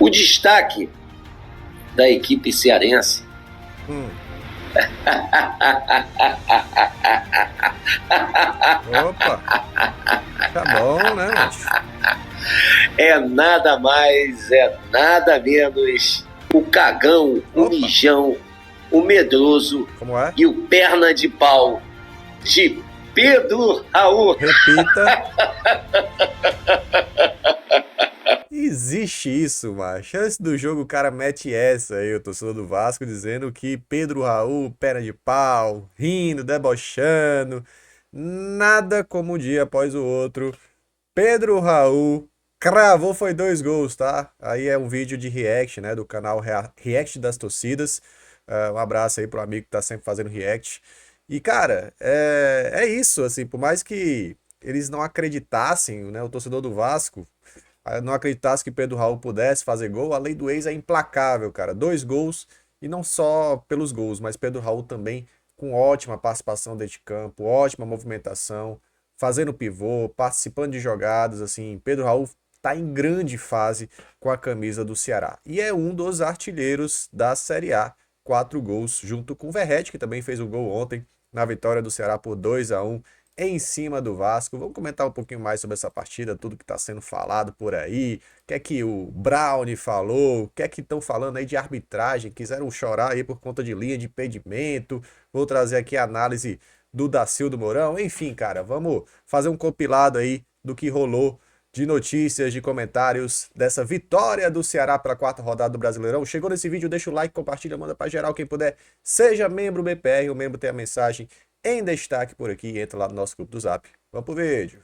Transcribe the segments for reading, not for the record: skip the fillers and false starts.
O destaque da equipe cearense Opa! Tá bom, né, macho? é nada mais, é nada menos o cagão, o Opa. mijão, o medroso Como é? e o perna de pau de Pedro Raul. Repita. Existe isso, macho. Antes do jogo o cara mete essa aí, o torcedor do Vasco, dizendo que Pedro Raul, perna de pau, rindo, debochando. Nada como um dia após o outro. Pedro Raul cravou, foi 2 gols, tá? Aí é um vídeo de react, né, do canal React das Torcidas. Um abraço aí pro amigo que tá sempre fazendo react. E, cara, é isso, assim, por mais que eles não acreditassem, né, o torcedor do Vasco não acreditasse que Pedro Raul pudesse fazer gol, a lei do ex é implacável, cara. 2 gols, e não só pelos gols, mas Pedro Raul também com ótima participação dentro de campo, ótima movimentação, fazendo pivô, participando de jogadas, assim, Pedro Raul tá em grande fase com a camisa do Ceará. E é um dos artilheiros da Série A, 4 gols, junto com o Verratti, que também fez o gol ontem, na vitória do Ceará por 2-1 em cima do Vasco. Vamos comentar um pouquinho mais sobre essa partida, tudo que está sendo falado por aí, o que é que o Brownie falou, o que é que estão falando aí de arbitragem, quiseram chorar aí por conta de linha de impedimento. Vou trazer aqui a análise do Dacildo Mourão, enfim, cara, vamos fazer um compilado aí do que rolou de notícias, de comentários dessa vitória do Ceará pela 4ª rodada do Brasileirão. Chegou nesse vídeo, deixa o like, compartilha, manda pra geral, quem puder, seja membro BPR, o membro tem a mensagem em destaque por aqui, entra lá no nosso grupo do Zap. Vamos pro vídeo.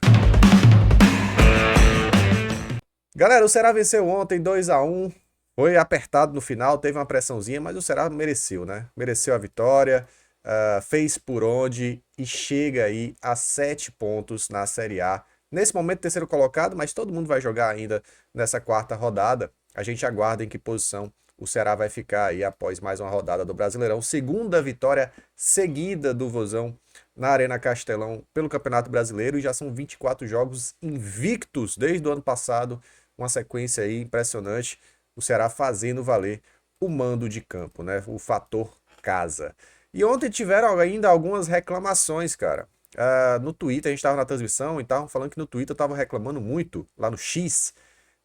Galera, o Ceará venceu ontem 2-1, foi apertado no final, teve uma pressãozinha, mas o Ceará mereceu, né? Mereceu a vitória, fez por onde e chega aí a 7 pontos na Série A. Nesse momento, terceiro colocado, mas todo mundo vai jogar ainda nessa 4ª rodada. A gente aguarda em que posição o Ceará vai ficar aí após mais uma rodada do Brasileirão. Segunda vitória seguida do Vozão na Arena Castelão pelo Campeonato Brasileiro, e já são 24 jogos invictos desde o ano passado. Uma sequência aí impressionante. O Ceará fazendo valer o mando de campo, né? O fator casa. E ontem tiveram ainda algumas reclamações, cara. No Twitter, a gente estava na transmissão e estavam falando que no Twitter eu tava reclamando muito, lá no X,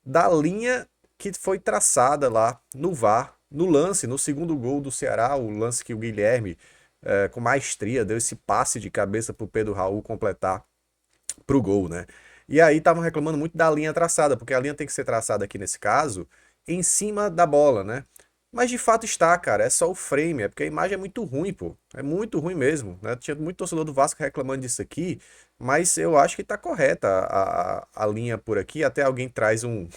da linha que foi traçada lá no VAR, no lance, no segundo gol do Ceará, o lance que o Guilherme, com maestria, deu esse passe de cabeça pro Pedro Raul completar pro gol, né? E aí estavam reclamando muito da linha traçada, porque a linha tem que ser traçada aqui nesse caso, em cima da bola, né? Mas de fato está, cara, é só o frame, é porque a imagem é muito ruim, pô. É muito ruim mesmo, né? Tinha muito torcedor do Vasco reclamando disso aqui, mas eu acho que tá correta a linha por aqui, até alguém traz um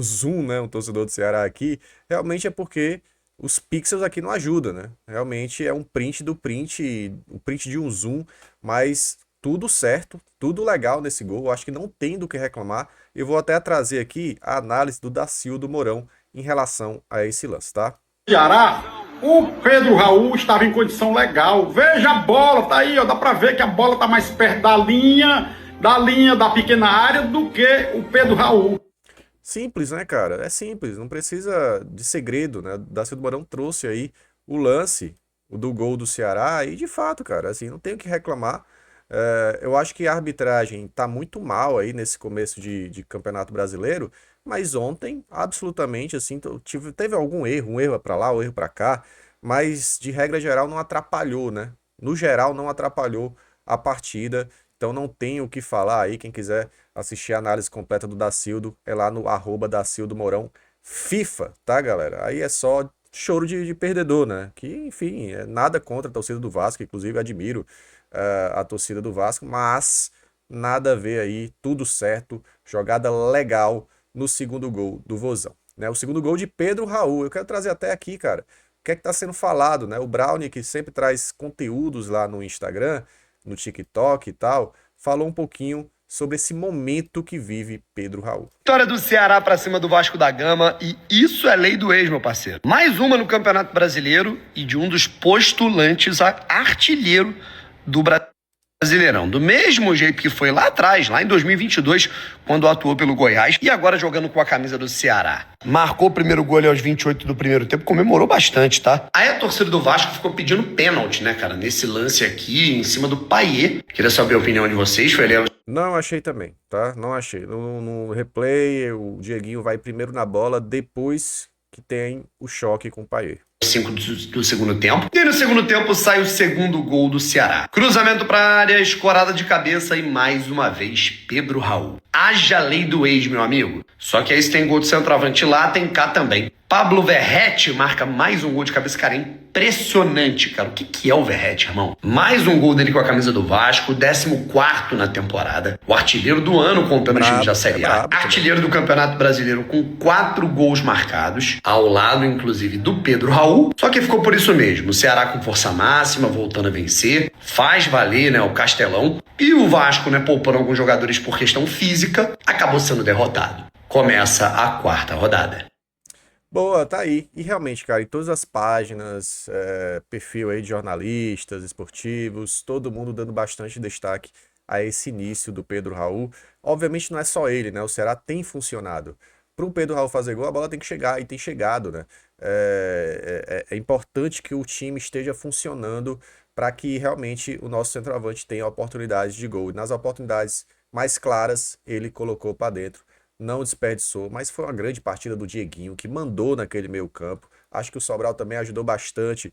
zoom, né? Um torcedor do Ceará aqui, realmente é porque os pixels aqui não ajudam, né? Realmente é um print do print, o print de um zoom, mas tudo certo, tudo legal nesse gol, eu acho que não tem do que reclamar. Eu vou até trazer aqui a análise do Dacildo Mourão em relação a esse lance, tá? Ceará, o Pedro Raul estava em condição legal. Veja a bola, tá aí, ó, dá pra ver que a bola tá mais perto da linha da pequena área do que o Pedro Raul. Simples, né, cara? É simples, não precisa de segredo, né? Dacildo Mourão trouxe aí o lance, o do gol do Ceará, e de fato, cara, assim, não tenho o que reclamar. Eu acho que a arbitragem tá muito mal aí nesse começo de Campeonato Brasileiro, mas ontem, absolutamente, assim, teve algum erro, um erro pra lá, um erro pra cá, mas de regra geral não atrapalhou, né? No geral não atrapalhou a partida, então não tem o que falar aí. Quem quiser assistir a análise completa do Dacildo, é lá no @Dacildo Mourão FIFA, tá, galera? Aí é só choro de perdedor, né? Que, enfim, é nada contra a torcida do Vasco, inclusive admiro a torcida do Vasco, mas nada a ver aí, tudo certo, jogada legal no segundo gol do Vozão, né? O segundo gol de Pedro Raul, eu quero trazer até aqui, cara, o que é que tá sendo falado, né? O Brownie, que sempre traz conteúdos lá no Instagram, no TikTok e tal, falou um pouquinho sobre esse momento que vive Pedro Raul. Vitória do Ceará pra cima do Vasco da Gama, e isso é lei do ex, meu parceiro. Mais uma no Campeonato Brasileiro e de um dos postulantes a artilheiro do Brasil. Brasileirão, do mesmo jeito que foi lá atrás, lá em 2022, quando atuou pelo Goiás, e agora jogando com a camisa do Ceará. Marcou o primeiro gol ali aos 28 do primeiro tempo, comemorou bastante, tá? Aí a torcida do Vasco ficou pedindo pênalti, né, cara, nesse lance aqui, em cima do Payet. Queria saber a opinião de vocês, foi ali... Não achei também, tá? Não achei. No replay, o Dieguinho vai primeiro na bola, depois que tem o choque com o Payet. 5 do segundo tempo. E no segundo tempo sai o segundo gol do Ceará. Cruzamento pra área, escorada de cabeça e mais uma vez Pedro Raul. Haja lei do ex, meu amigo. Só que aí se tem gol do centroavante lá, tem cá também. Pablo Verratti marca mais um gol de cabeça, cara, impressionante, cara. O que é o Verratti, irmão? Mais um gol dele com a camisa do Vasco, 14º na temporada. O artilheiro do ano com o time da Série A. Artilheiro do Campeonato Brasileiro com 4 gols marcados, ao lado, inclusive, do Pedro Raul. Só que ficou por isso mesmo. O Ceará com força máxima, voltando a vencer. Faz valer, né, o Castelão. E o Vasco, né, poupando alguns jogadores por questão física, acabou sendo derrotado. Começa a 4ª rodada. Boa, tá aí. E realmente, cara, em todas as páginas, perfil aí de jornalistas esportivos, todo mundo dando bastante destaque a esse início do Pedro Raul. Obviamente não é só ele, né? O Ceará tem funcionado. Para o Pedro Raul fazer gol, a bola tem que chegar, e tem chegado, né? É importante que o time esteja funcionando para que realmente o nosso centroavante tenha oportunidades de gol. E nas oportunidades mais claras, ele colocou para dentro. Não desperdiçou, mas foi uma grande partida do Dieguinho, que mandou naquele meio campo. Acho que o Sobral também ajudou bastante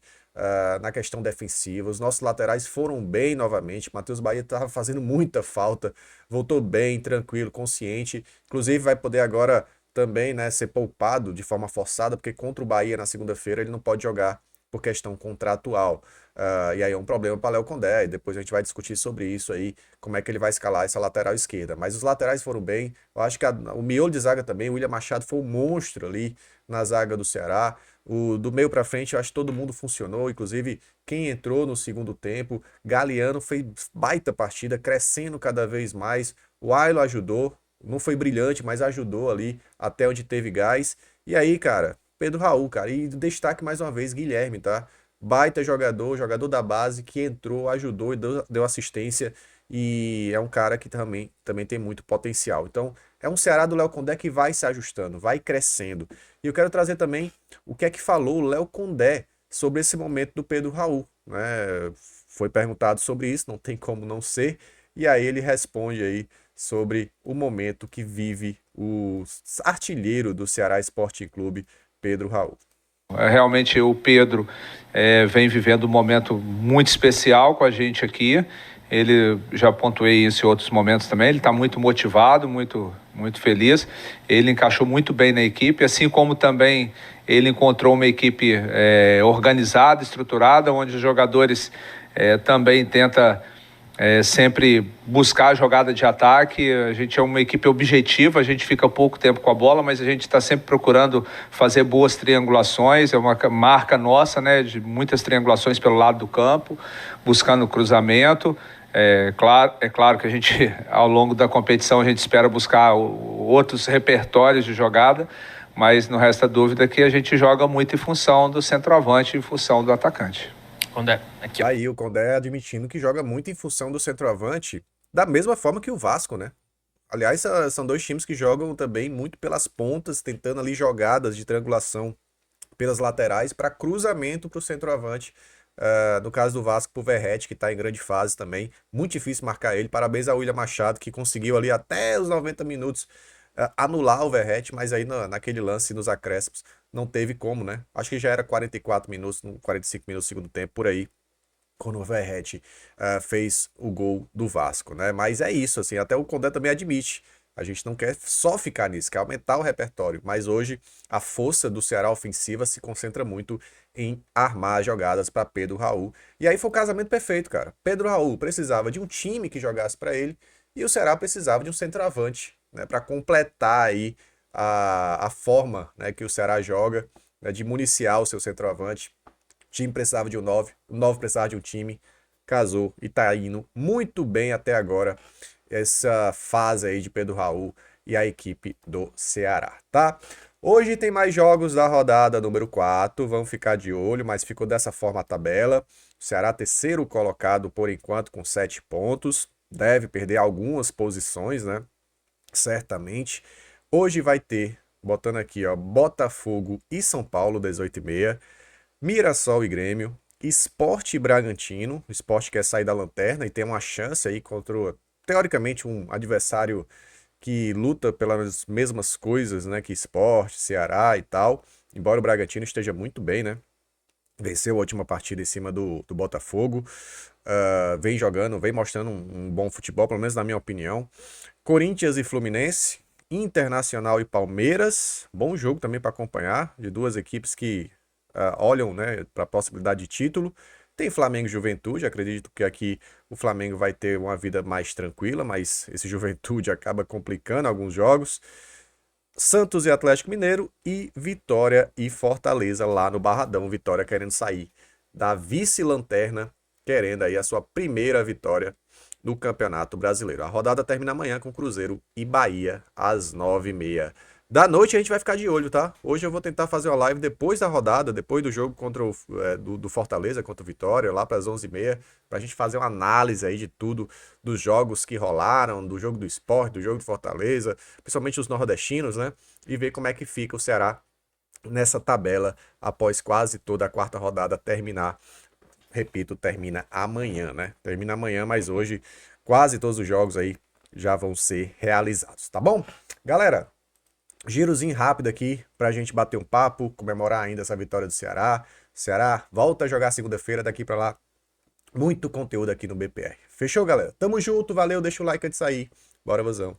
na questão defensiva. Os nossos laterais foram bem novamente. Matheus Bahia estava fazendo muita falta, voltou bem, tranquilo, consciente. Inclusive vai poder agora também, né, ser poupado de forma forçada, porque contra o Bahia na segunda-feira ele não pode jogar por questão contratual. E aí é um problema para Léo Condé, e depois a gente vai discutir sobre isso aí, como é que ele vai escalar essa lateral esquerda. Mas os laterais foram bem, eu acho que o miolo de zaga também, o William Machado foi um monstro ali na zaga do Ceará. Do meio para frente, eu acho que todo mundo funcionou, inclusive quem entrou no segundo tempo, Galeano fez baita partida, crescendo cada vez mais, o Ailo ajudou, não foi brilhante, mas ajudou ali até onde teve gás. E aí, cara, Pedro Raul, cara, e destaque mais uma vez Guilherme, tá? Baita jogador da base que entrou, ajudou e deu assistência, e é um cara que também tem muito potencial. Então, é um Ceará do Léo Condé que vai se ajustando, vai crescendo. E eu quero trazer também o que é que falou o Léo Condé sobre esse momento do Pedro Raul, né? Foi perguntado sobre isso, não tem como não ser, e aí ele responde aí sobre o momento que vive o artilheiro do Ceará Sporting Clube, Pedro Raul. Realmente o Pedro vem vivendo um momento muito especial com a gente aqui. Ele, já pontuei isso em outros momentos também, ele está muito motivado, muito feliz. Ele encaixou muito bem na equipe, assim como também ele encontrou uma equipe organizada, estruturada, onde os jogadores também tentam sempre buscar a jogada de ataque. A gente é uma equipe objetiva, a gente fica pouco tempo com a bola, mas a gente está sempre procurando fazer boas triangulações. É uma marca nossa, né, de muitas triangulações pelo lado do campo, buscando cruzamento. É claro que a gente, ao longo da competição, a gente espera buscar outros repertórios de jogada, mas não resta dúvida que a gente joga muito em função do centroavante, em função do atacante. Condé, aqui, ó. Aí o Condé admitindo que joga muito em função do centroavante, da mesma forma que o Vasco, né? Aliás, são dois times que jogam também muito pelas pontas, tentando ali jogadas de triangulação pelas laterais para cruzamento para o centroavante. No caso do Vasco, pro Verratti, que está em grande fase também. Muito difícil marcar ele. Parabéns ao William Machado, que conseguiu ali até os 90 minutos anular o Verratti, mas aí naquele lance, nos acréscimos, não teve como, né? Acho que já era 44 minutos, 45 minutos do segundo tempo, por aí, quando o Verratti fez o gol do Vasco, né? Mas é isso, assim, até o Condé também admite. A gente não quer só ficar nisso, quer aumentar o repertório. Mas hoje a força do Ceará ofensiva se concentra muito em armar jogadas para Pedro Raul. E aí foi o casamento perfeito, cara. Pedro Raul precisava de um time que jogasse para ele e o Ceará precisava de um centroavante, né, para completar aí a forma, né, que o Ceará joga, né, de municiar o seu centroavante. O time precisava de um 9, o 9 precisava de um time, casou e tá indo muito bem até agora essa fase aí de Pedro Raul e a equipe do Ceará, tá? Hoje tem mais jogos da rodada número 4, vamos ficar de olho, mas ficou dessa forma a tabela. O Ceará terceiro colocado por enquanto com 7 pontos, deve perder algumas posições, né? Certamente. Hoje vai ter, botando aqui, ó, Botafogo e São Paulo, 18h30, Mirassol e Grêmio, Sport e Bragantino. O Sport quer sair da lanterna e tem uma chance aí contra, teoricamente, um adversário que luta pelas mesmas coisas, né, que Sport, Ceará e tal, embora o Bragantino esteja muito bem, né, venceu a última partida em cima do Botafogo, vem jogando, vem mostrando um bom futebol, pelo menos na minha opinião. Corinthians e Fluminense, Internacional e Palmeiras, bom jogo também para acompanhar, de duas equipes que olham, né, para a possibilidade de título. Tem Flamengo e Juventude, acredito que aqui o Flamengo vai ter uma vida mais tranquila, mas esse Juventude acaba complicando alguns jogos. Santos e Atlético Mineiro e Vitória e Fortaleza lá no Barradão. Vitória querendo sair da vice-lanterna, querendo aí a sua primeira vitória no Campeonato Brasileiro. A rodada termina amanhã com Cruzeiro e Bahia às 9h30 da noite. A gente vai ficar de olho, tá? Hoje eu vou tentar fazer uma live depois da rodada, depois do jogo contra do Fortaleza contra o Vitória, lá para as 11h30, pra gente fazer uma análise aí de tudo, dos jogos que rolaram, do jogo do Sport, do jogo do Fortaleza, principalmente os nordestinos, né? E ver como é que fica o Ceará nessa tabela após quase toda a quarta rodada terminar. Repito, termina amanhã, né? Termina amanhã, mas hoje quase todos os jogos aí já vão ser realizados, tá bom? Galera, girozinho rápido aqui pra gente bater um papo, comemorar ainda essa vitória do Ceará. Ceará volta a jogar segunda-feira, daqui pra lá. Muito conteúdo aqui no BPR. Fechou, galera? Tamo junto, valeu, deixa o like antes de sair. Bora, vozão.